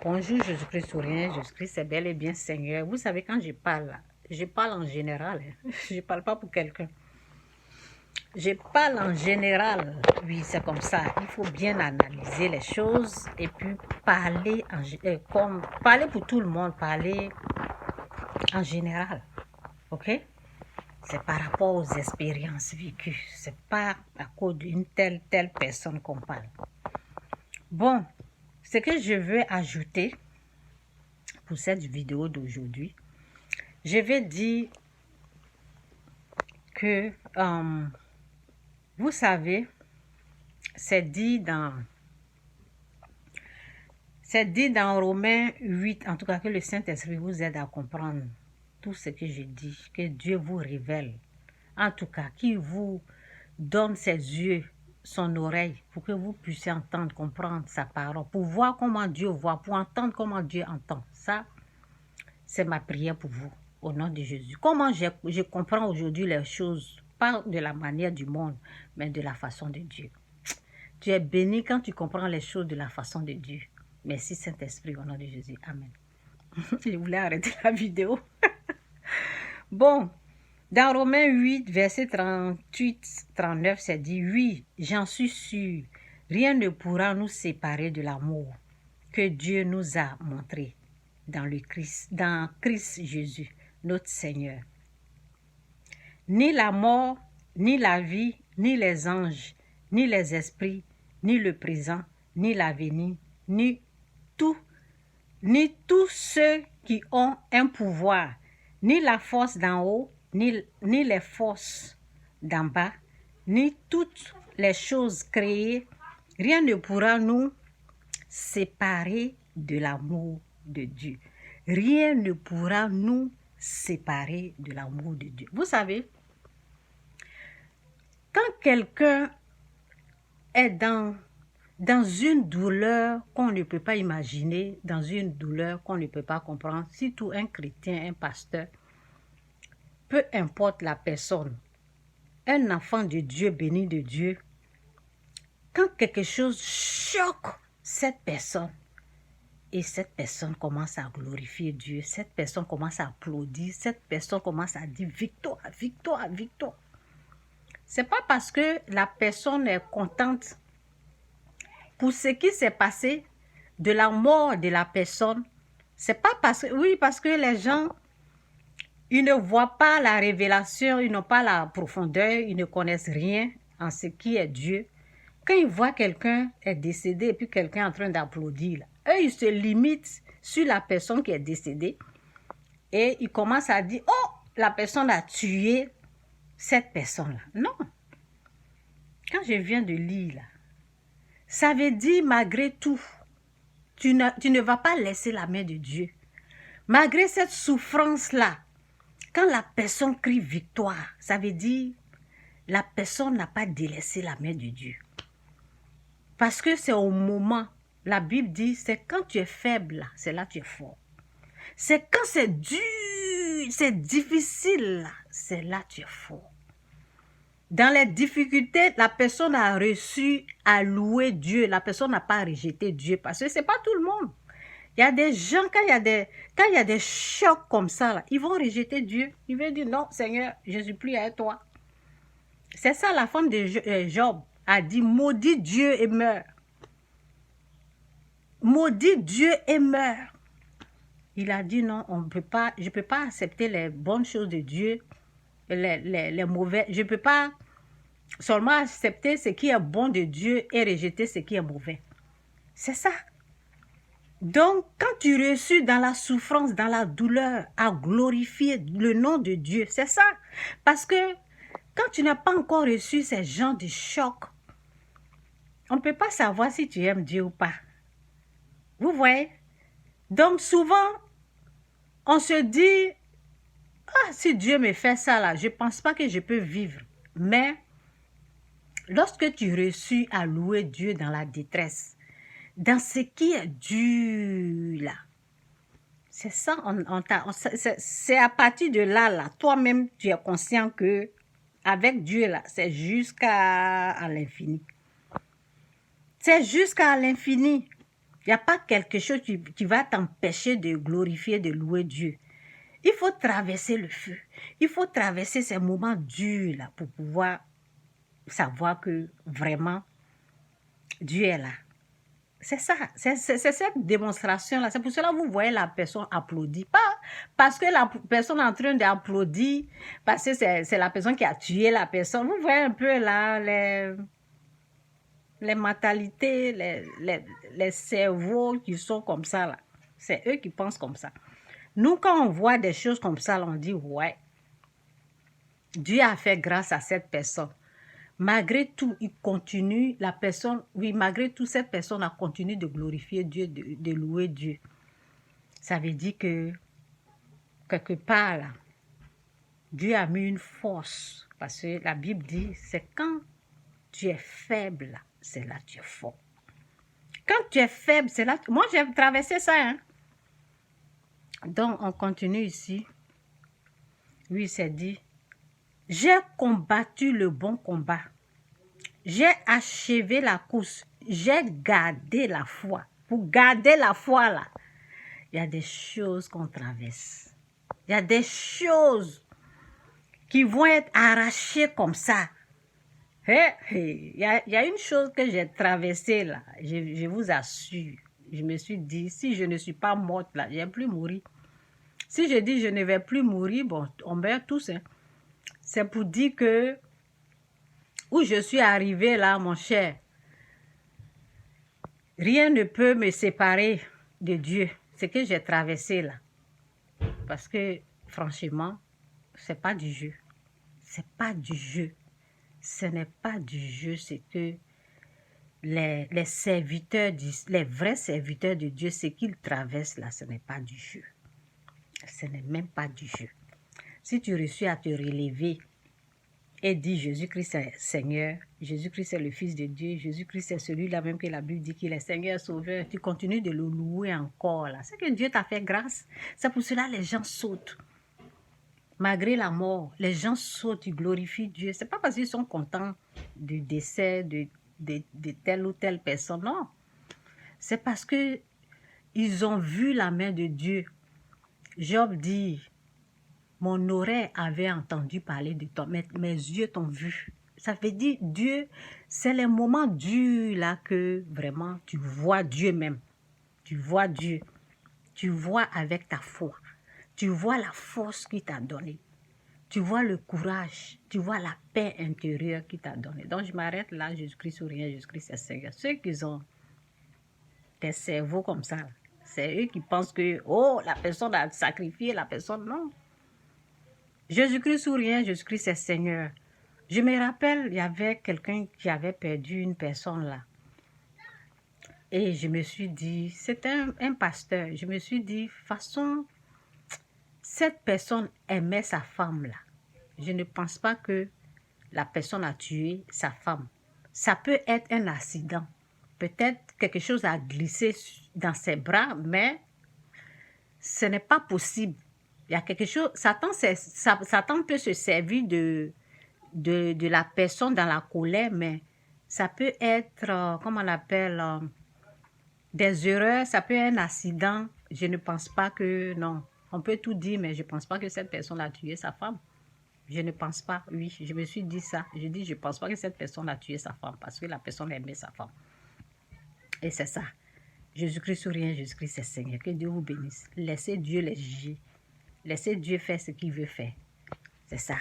Bonjour Jésus-Christ ou rien, Jésus-Christ c'est bel et bien Seigneur. Vous savez quand je parle en général, je ne parle pas pour quelqu'un. Je parle en général, oui c'est comme ça. Il faut bien analyser les choses et puis parler, parler pour tout le monde, parler en général, ok? C'est par rapport aux expériences vécues, c'est pas à cause d'une telle personne qu'on parle. Bon, ce que je veux ajouter pour cette vidéo d'aujourd'hui, je vais dire que, vous savez, c'est dit dans Romains 8, en tout cas que le Saint-Esprit vous aide à comprendre tout ce que je dis, que Dieu vous révèle, en tout cas, qu'il vous donne ses yeux, son oreille, pour que vous puissiez entendre, comprendre sa parole, pour voir comment Dieu voit, pour entendre comment Dieu entend. Ça, c'est ma prière pour vous, au nom de Jésus. Comment je comprends aujourd'hui les choses, pas de la manière du monde, mais de la façon de Dieu. Tu es béni quand tu comprends les choses de la façon de Dieu. Merci Saint-Esprit, au nom de Jésus. Amen. Je voulais arrêter la vidéo. Bon, dans Romains 8, verset 38-39, c'est dit, « Oui, j'en suis sûr, rien ne pourra nous séparer de l'amour que Dieu nous a montré dans Christ Jésus, notre Seigneur. Ni la mort, ni la vie, ni les anges, ni les esprits, ni le présent, ni l'avenir, ni tous ceux qui ont un pouvoir, ni la force d'en haut, ni les forces d'en bas, ni toutes les choses créées, rien ne pourra nous séparer de l'amour de Dieu. Rien ne pourra nous séparer de l'amour de Dieu. Vous savez, quand quelqu'un est dans une douleur qu'on ne peut pas imaginer, dans une douleur qu'on ne peut pas comprendre, surtout un chrétien, un pasteur, peu importe la personne, un enfant de Dieu, béni de Dieu, quand quelque chose choque cette personne, et cette personne commence à glorifier Dieu, cette personne commence à applaudir, cette personne commence à dire victoire, victoire, victoire. C'est pas parce que la personne est contente pour ce qui s'est passé, de la mort de la personne. C'est pas parce que les gens, ils ne voient pas la révélation, ils n'ont pas la profondeur, ils ne connaissent rien en ce qui est Dieu. Quand ils voient quelqu'un est décédé et puis quelqu'un est en train d'applaudir, eux, ils se limitent sur la personne qui est décédée et ils commencent à dire, oh, la personne a tué cette personne-là. Non. Quand je viens de lire, là, ça veut dire, malgré tout, tu ne vas pas laisser la main de Dieu. Malgré cette souffrance-là, quand la personne crie victoire, ça veut dire, la personne n'a pas délaissé la main de Dieu. Parce que c'est au moment, la Bible dit, c'est quand tu es faible, là, c'est là que tu es fort. C'est quand c'est dur, c'est difficile, là, c'est là que tu es fort. Dans les difficultés, la personne a reçu à louer Dieu. La personne n'a pas rejeté Dieu parce que ce n'est pas tout le monde. Il y a des gens, quand il y a des chocs comme ça, là, ils vont rejeter Dieu. Ils vont dire, non, Seigneur, je ne suis plus avec toi. C'est ça, la femme de Job a dit, maudit Dieu et meurt. Maudit Dieu et meurt. Il a dit, non, je ne peux pas accepter les bonnes choses de Dieu, les mauvais. Je ne peux pas seulement accepter ce qui est bon de Dieu et rejeter ce qui est mauvais. C'est ça. Donc, quand tu reçus dans la souffrance, dans la douleur, à glorifier le nom de Dieu, c'est ça. Parce que quand tu n'as pas encore reçu ces genres de chocs, on ne peut pas savoir si tu aimes Dieu ou pas. Vous voyez? Donc, souvent, on se dit, ah, si Dieu me fait ça là, je ne pense pas que je peux vivre. Mais, lorsque tu reçus à louer Dieu dans la détresse, dans ce qui est dur là, c'est ça, c'est à partir de là, toi-même, tu es conscient que avec Dieu là, c'est jusqu'à l'infini. C'est jusqu'à l'infini. Il n'y a pas quelque chose qui va t'empêcher de glorifier, de louer Dieu. Il faut traverser le feu. Il faut traverser ces moments durs là pour pouvoir savoir que vraiment Dieu est là. C'est ça, c'est cette démonstration-là. C'est pour cela que vous voyez la personne applaudir. Pas parce que la personne est en train d'applaudir, parce que c'est la personne qui a tué la personne. Vous voyez un peu là les mentalités, les cerveaux qui sont comme ça là. C'est eux qui pensent comme ça. Nous, quand on voit des choses comme ça, on dit, ouais, Dieu a fait grâce à cette personne. Malgré tout, il continue, la personne, oui, malgré tout, cette personne a continué de glorifier Dieu, de louer Dieu. Ça veut dire que, quelque part, là, Dieu a mis une force. Parce que la Bible dit, c'est quand tu es faible, c'est là que tu es fort. Quand tu es faible, c'est là... Moi, j'ai traversé ça, hein. Donc, on continue ici. Lui, il s'est dit, j'ai combattu le bon combat. J'ai achevé la course. J'ai gardé la foi. Pour garder la foi, là, il y a des choses qu'on traverse. Il y a des choses qui vont être arrachées comme ça. Il y a une chose que j'ai traversée, là. Je vous assure. Je me suis dit, si je ne suis pas morte, là, je ne vais plus mourir. Si je dis je ne vais plus mourir, bon, on meurt tous, hein. C'est pour dire que où je suis arrivée là, mon cher, rien ne peut me séparer de Dieu. Ce que j'ai traversé là. Parce que, franchement, c'est pas du jeu. C'est pas du jeu. Ce n'est pas du jeu, c'est que les serviteurs, les vrais serviteurs de Dieu, ce qu'ils traversent là, ce n'est pas du jeu. Ce n'est même pas du jeu. Si tu réussis à te relever et dire Jésus-Christ est Seigneur, Jésus-Christ est le Fils de Dieu, Jésus-Christ est celui-là même que la Bible dit qu'il est Seigneur, Sauveur, tu continues de le louer encore là. C'est que Dieu t'a fait grâce. C'est pour cela que les gens sautent. Malgré la mort, les gens sautent, ils glorifient Dieu. Ce n'est pas parce qu'ils sont contents du décès de telle ou telle personne, non. C'est parce qu'ils ont vu la main de Dieu. Job dit, mon oreille avait entendu parler de toi, mes yeux t'ont vu. Ça veut dire, Dieu, c'est les moments durs là que vraiment tu vois Dieu même. Tu vois Dieu. Tu vois avec ta foi. Tu vois la force qu'il t'a donnée. Tu vois le courage. Tu vois la paix intérieure qu'il t'a donnée. Donc, je m'arrête là. Jésus-Christ ou rien, Jésus-Christ est Seigneur. Ceux qui ont des cerveaux comme ça, c'est eux qui pensent que, oh, la personne a sacrifié, la personne, non. Jésus-Christ ou rien, Jésus-Christ est Seigneur. Je me rappelle, il y avait quelqu'un qui avait perdu une personne là. Et je me suis dit, c'était un pasteur. Je me suis dit, façon, cette personne aimait sa femme là. Je ne pense pas que la personne a tué sa femme. Ça peut être un accident. Peut-être quelque chose a glissé dans ses bras, mais ce n'est pas possible. Il y a quelque chose, Satan peut se servir de la personne dans la colère, mais ça peut être, comment on appelle, des erreurs, ça peut être un accident. Je ne pense pas que, non, on peut tout dire, mais je ne pense pas que cette personne a tué sa femme. Je ne pense pas, oui, je me suis dit ça. Je dis, je ne pense pas que cette personne a tué sa femme parce que la personne aimait sa femme. Et c'est ça. Jésus-Christ ou rien, Jésus-Christ est Seigneur. Que Dieu vous bénisse. Laissez Dieu les juger. Laissez Dieu faire ce qu'il veut faire. C'est ça.